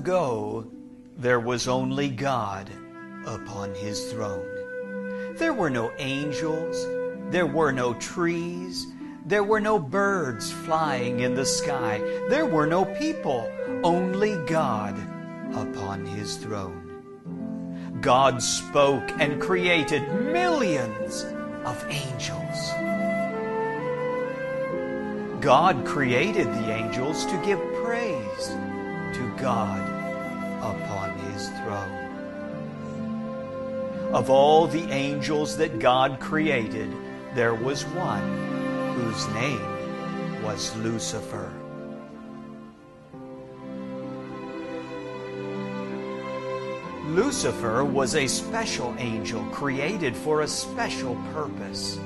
ago, there was only God upon his throne. There were no angels, there were no trees, there were no birds flying in the sky, there were no people, only God upon his throne. God spoke and created millions of angels. God created the angels to give praise to God upon his throne. Of all the angels that God created, there was one whose name was Lucifer. Lucifer was a special angel created for a special purpose.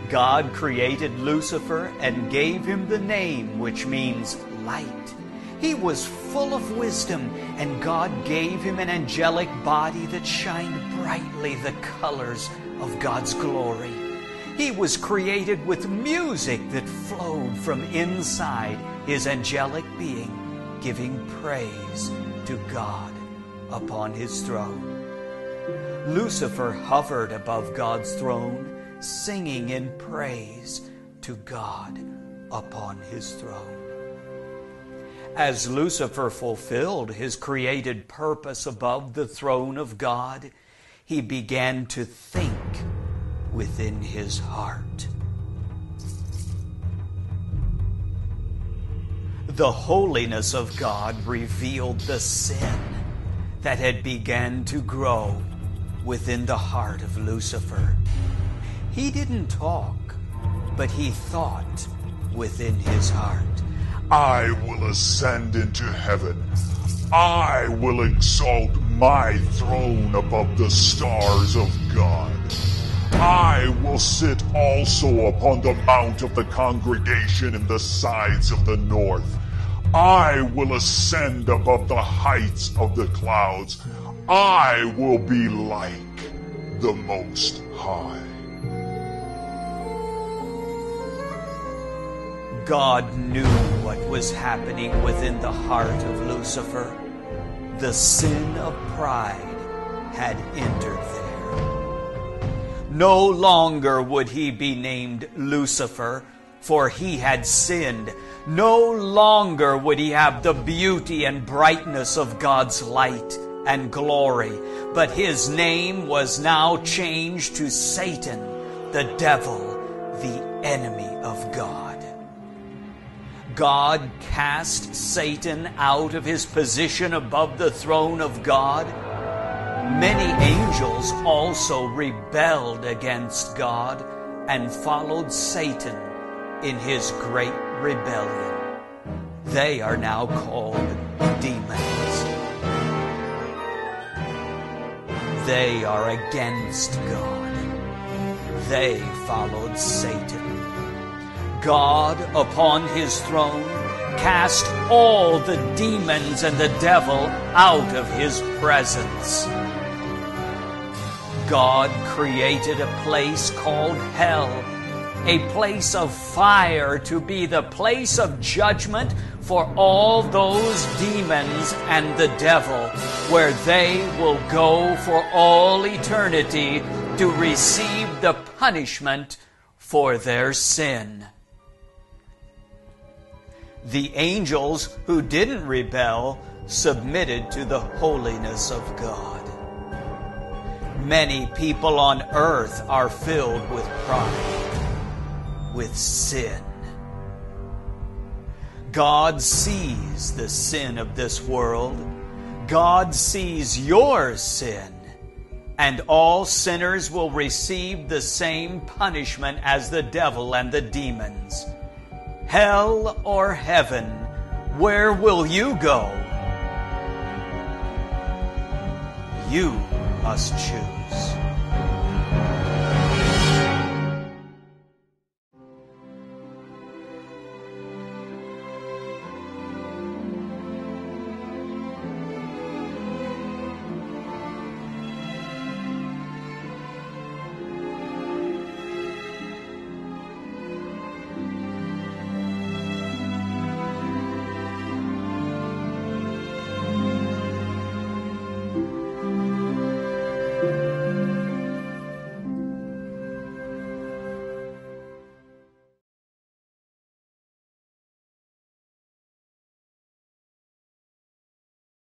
God created Lucifer and gave him the name which means light. He was full of wisdom, and God gave him an angelic body that shined brightly the colors of God's glory. He was created with music that flowed from inside his angelic being, giving praise to God upon his throne. Lucifer hovered above God's throne, singing in praise to God upon his throne. As Lucifer fulfilled his created purpose above the throne of God, he began to think within his heart. The holiness of God revealed the sin that had begun to grow within the heart of Lucifer. He didn't talk, but he thought within his heart. I will ascend into heaven. I will exalt my throne above the stars of God. I will sit also upon the mount of the congregation in the sides of the north. I will ascend above the heights of the clouds. I will be like the Most High. God knew what was happening within the heart of Lucifer. The sin of pride had entered there. No longer would he be named Lucifer, for he had sinned. No longer would he have the beauty and brightness of God's light and glory, but his name was now changed to Satan, the devil, the enemy of God. God cast Satan out of his position above the throne of God. Many angels also rebelled against God and followed Satan in his great rebellion. They are now called demons. They are against God. They followed Satan. God, upon his throne, cast all the demons and the devil out of his presence. God created a place called hell, a place of fire to be the place of judgment for all those demons and the devil, where they will go for all eternity to receive the punishment for their sin. The angels who didn't rebel submitted to the holiness of God. Many people on earth are filled with pride, with sin. God sees the sin of this world. God sees your sin. And all sinners will receive the same punishment as the devil and the demons. Hell or heaven, where will you go? You must choose.